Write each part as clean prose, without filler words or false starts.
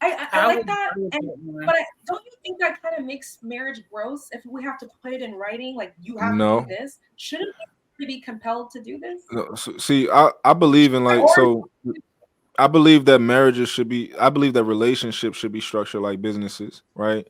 I like that, but don't you think that kind of makes marriage gross if we have to put it in writing? Like you have to do No, this. Shouldn't we be compelled to do this? no. See, I believe in like Or so. I believe that marriages should be. I believe that relationships should be structured like businesses, right?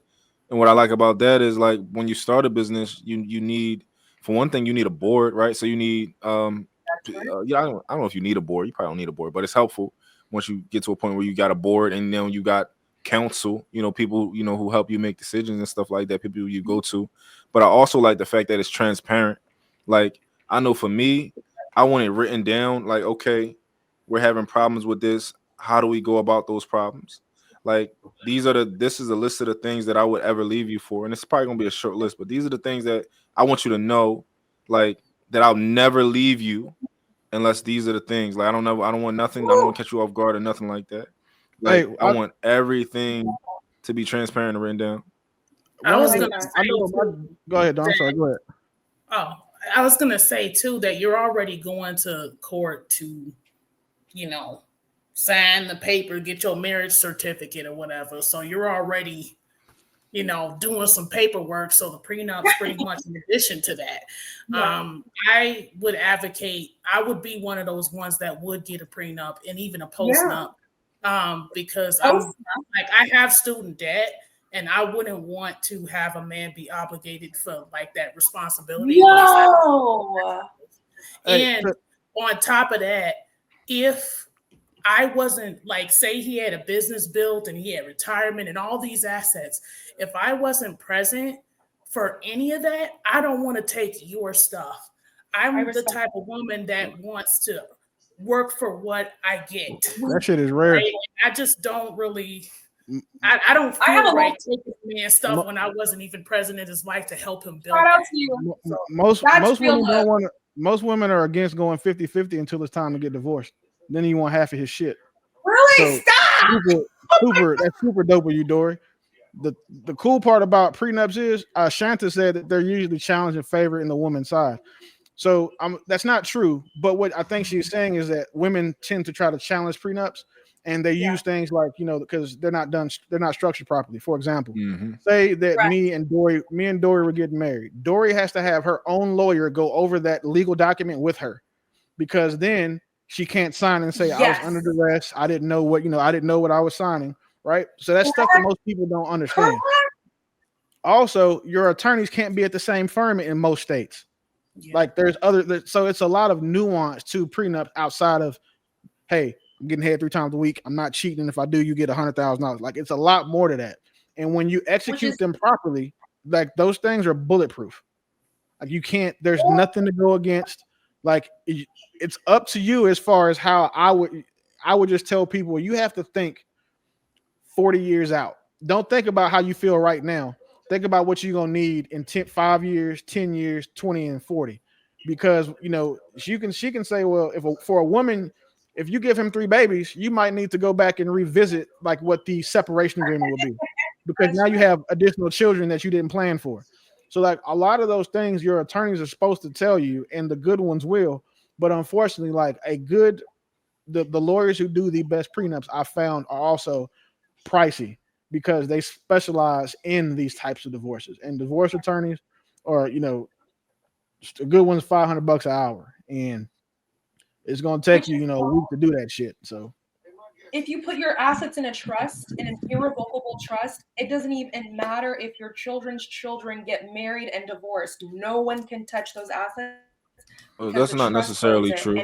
And what I like about that is like when you start a business, you need for one thing you need a board, right? So you need that's right. yeah, I don't know if you need a board. You probably don't need a board, but it's helpful once you get to a point where you got a board and then you got counsel, people, who help you make decisions and stuff like that, people you go to. But I also like the fact that it's transparent. Like I know for me, I want it written down, like, okay, we're having problems with this. How do we go about those problems? Like this is a list of the things that I would ever leave you for. And it's probably gonna be a short list, but these are the things that I want you to know, like that I'll never leave you unless these are the things. Like I don't want nothing, I don't want to catch you off guard or nothing like that. Hey, Like I want everything to be transparent and written down. I one of was I the like gonna that. I say know. too Go ahead, Don. I'm sorry. that Go ahead. oh, I was gonna say too that you're already going to court to, you know, sign the paper, get your marriage certificate or whatever. So you're already, doing some paperwork. So the prenup's pretty much in addition to that. Yeah. I would advocate, I would be one of those ones that would get a prenup and even a Yeah. postnup. Because I'm Post. like, I have student debt and I wouldn't want to have a man be obligated for like that responsibility unless I. No. Hey, And on top of that, if I wasn't like, say he had a business built and he had retirement and all these assets, if I wasn't present for any of that, I don't want to take your stuff. I I'm the respect type of woman that wants to work for what I get. that shit is rare. Right? I just don't really. M- I don't I have feel a right little taking a man's stuff mo- when I wasn't even present in his life to help him build shout out that. to you. So Most that's real women love. don't want to. Most women are against going 50-50 until it's time to get divorced. Then you want half of his shit. Really? So Stop. super, that's super dope of you, Dory. The cool part about prenups is Shanta said that they're usually challenged in favor in the woman's side. So that's not true. But what I think she's saying is that women tend to try to challenge prenups, and they Yeah. use things like because they're not structured properly. For example, Mm-hmm. say that Right. me and Dory were getting married. Dory has to have her own lawyer go over that legal document with her, because then she can't sign and say I was under Yes. duress. I didn't know what I was signing. Right. So that's stuff that Correct. most people don't Correct. understand. Also, your attorneys can't be at the same firm in most states. Yeah. Like so it's a lot of nuance to prenups outside of, hey, I'm getting head 3 times a week. I'm not cheating. If I do, you get $100,000. Like it's a lot more to that. And when you Which execute is them properly, like those things are bulletproof. Like you can't. There's nothing to go against. Like it's up to you as far as how I would just tell people you have to think 40 years out. Don't think about how you feel right now. Think about what you're going to need in 5 years, 10 years, 20 and 40. Because, she can say, well, for a woman, if you give him 3 babies, you might need to go back and revisit like what the separation agreement will be. Because that's now you right. have additional children that you didn't plan for. So like a lot of those things your attorneys are supposed to tell you, and the good ones will. But unfortunately, like the lawyers who do the best prenups I found are also pricey because they specialize in these types of divorces. And divorce attorneys are, a good one's $500 an hour, and it's gonna take Which you, is a week to do that shit. So if you put your assets in a trust, in an irrevocable trust, it doesn't even matter if your children's children get married and divorced. No one can touch those assets because the That's trust not owns it. necessarily And true.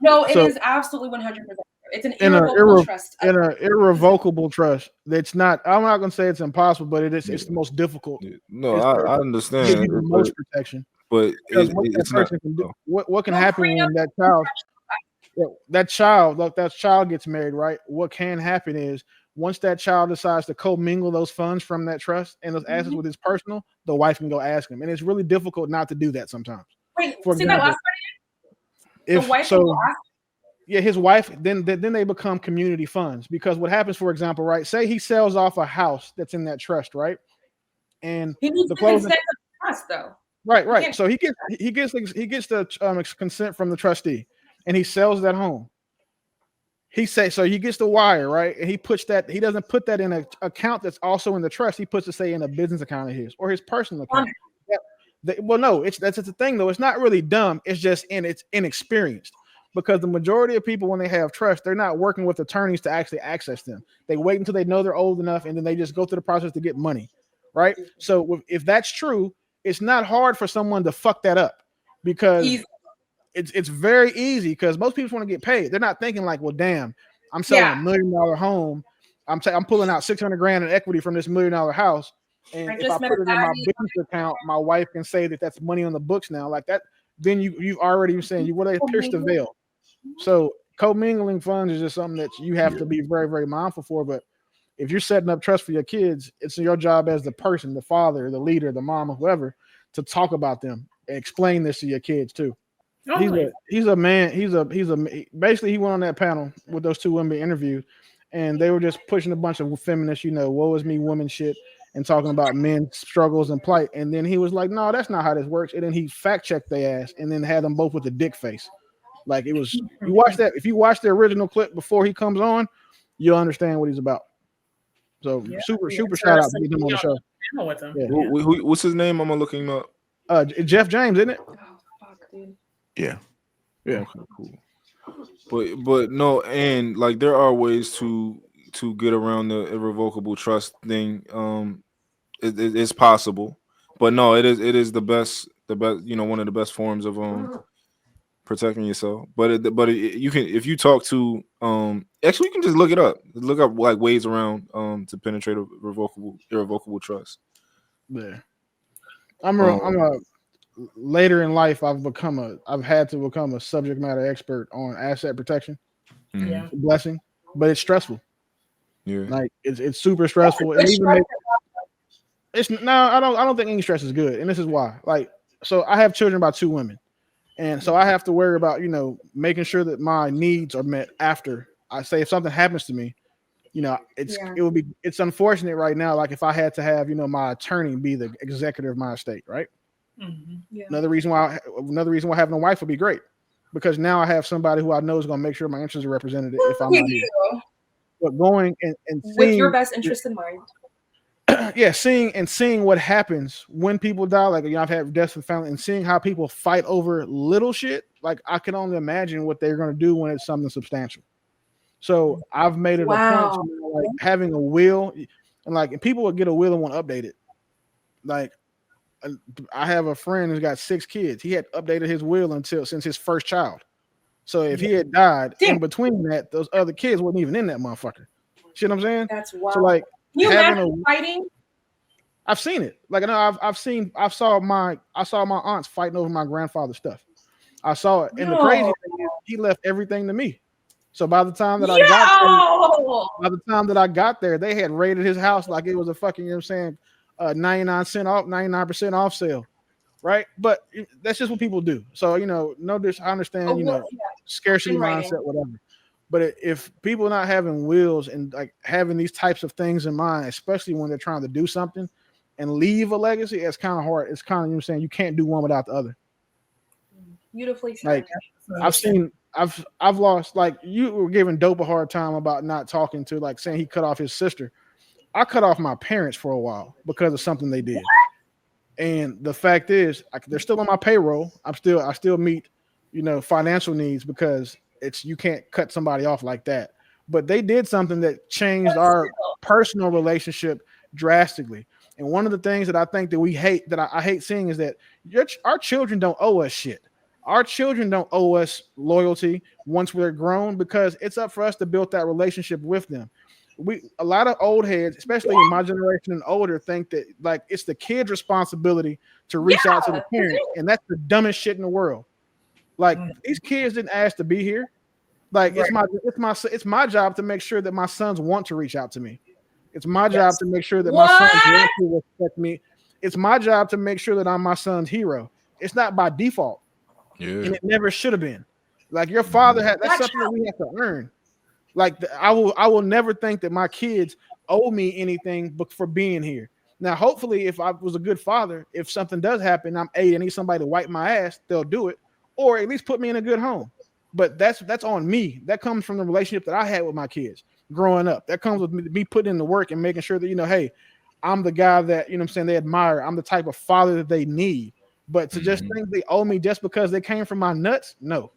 no, it so is absolutely 100%. It's an in a irrevocable trust. in a irrevocable trust, it's not. I'm not gonna say it's impossible, but it is. Yeah. It's the most difficult Yeah. No, as far as I to give understand, you the but most protection. but Because what that it's not. person can do, Oh. what can No happen prenup. when that child gets married, right? What can happen is once that child decides to commingle those funds from that trust and those assets Mhm. with his personal, the wife can go ask him, and it's really difficult not to do that sometimes. Wait, For see that example, last part? The if wife can go so, ask. yeah, his wife, then they become community funds, because what happens, for example, right? Say he sells off a house that's in that trust, right? And He needs the the closing, consent of the trust, though. right, He right. can't. So he gets the consent from the trustee, and he sells that home. he so he gets the wire, right? And he doesn't put that in an account that's also in the trust. He puts it, say, in a business account of his or his personal account. Well, no, that's the thing though. It's not really dumb. It's just it's inexperienced, because the majority of people, when they have trust, they're not working with attorneys to actually access them. They wait until they know they're old enough, and then they just go through the process to get money, right? So if that's true, it's not hard for someone to fuck that up, because it's very easy, because most people want to get paid. They're not thinking like, well, damn, I'm selling $1 million home. I'm pulling out $600,000 in equity from this $1 million house. And if I put it in my business account, my wife can say that that's money on the books now. Like that, then you've already saying you want to pierce the veil. So commingling funds is just something that you have to be very, very mindful for. But if you're setting up trust for your kids, it's your job as the person, the father, the leader, the mom, or whoever, to talk about them and explain this to your kids too. He's a man. Basically, he went on that panel with those two women being interviewed, and they were just pushing a bunch of feminist, woe is me women shit, and talking about men's struggles and plight. And then he was like, no, that's not how this works. And then he fact checked their ass and then had them both with the dick face. Like it was, you watch that. If you watch the original clip before he comes on, you'll understand what he's about. So super shout out to him on the show. What's his name? I'm gonna look him up. Jeff James, isn't it? Oh, fuck, dude. Yeah. Okay, cool. But no, and like there are ways to get around the irrevocable trust thing. It's possible, but no, it is the best, one of the best forms of protecting yourself. But you can, if you talk to actually you can just look it up. Look up like ways around to penetrate a irrevocable trust. Yeah. Later in life, I've had to become a subject matter expert on asset protection. Yeah. Blessing, but it's stressful. Yeah, like it's super stressful. And even I don't think any stress is good, and this is why. Like, so I have children by 2 women, and so I have to worry about making sure that my needs are met after I say if something happens to me. It's unfortunate right now. Like if I had to have my attorney be the executor of my estate, right? Mm-hmm. Yeah. Another reason why having a wife would be great, because now I have somebody who I know is going to make sure my interests are represented if I'm not here. But going and seeing, with your best interest in mind. seeing what happens when people die. Like I've had deaths with family, and seeing how people fight over little shit. Like I can only imagine what they're going to do when it's something substantial. So I've made it a point to, like, having a will, and people would get a will and want to update it. Like I have a friend who's got 6 kids. He had updated his will since his first child. So if he had died in between that, those other kids wasn't even in that motherfucker. See what I'm saying? That's wild. So like you imagine fighting? I've seen it. Like I know I saw my aunts fighting over my grandfather's stuff. I saw it. And the crazy thing is he left everything to me. So by the time that I got there, they had raided his house like it was a fucking, 99% off sale. Right. But that's just what people do. So, I understand, scarcity mindset, whatever. But if people are not having wills and like having these types of things in mind, especially when they're trying to do something and leave a legacy, it's kind of hard. It's kind of, you can't do one without the other. Beautifully said. Like I've lost, like you were giving Dope a hard time about not talking to, like saying he cut off his sister. I cut off my parents for a while because of something they did. And the fact is, they're still on my payroll. I still meet, financial needs, because you can't cut somebody off like that. But they did something that changed our personal relationship drastically. And one of the things that I think that we hate, that I hate seeing, is that our children don't owe us shit. Our children don't owe us loyalty once we're grown, because it's up for us to build that relationship with them. A lot of old heads, especially in my generation and older, think that like it's the kid's responsibility to reach out to the parent, and that's the dumbest shit in the world. Like these kids didn't ask to be here. Like it's my job to make sure that my sons want to reach out to me. It's my job to make sure that my sons want to respect me. It's my job to make sure that I'm my son's hero. It's not by default, and it never should have been. Like your father had, that's something that we have to earn. Like I will never think that my kids owe me anything for being here. Now, hopefully, if I was a good father, if something does happen, I need somebody to wipe my ass, they'll do it, or at least put me in a good home. But that's on me. That comes from the relationship that I had with my kids growing up. That comes with me putting in the work and making sure that, hey, I'm the guy that, what I'm saying, they admire. I'm the type of father that they need. But to just think they owe me just because they came from my nuts, no.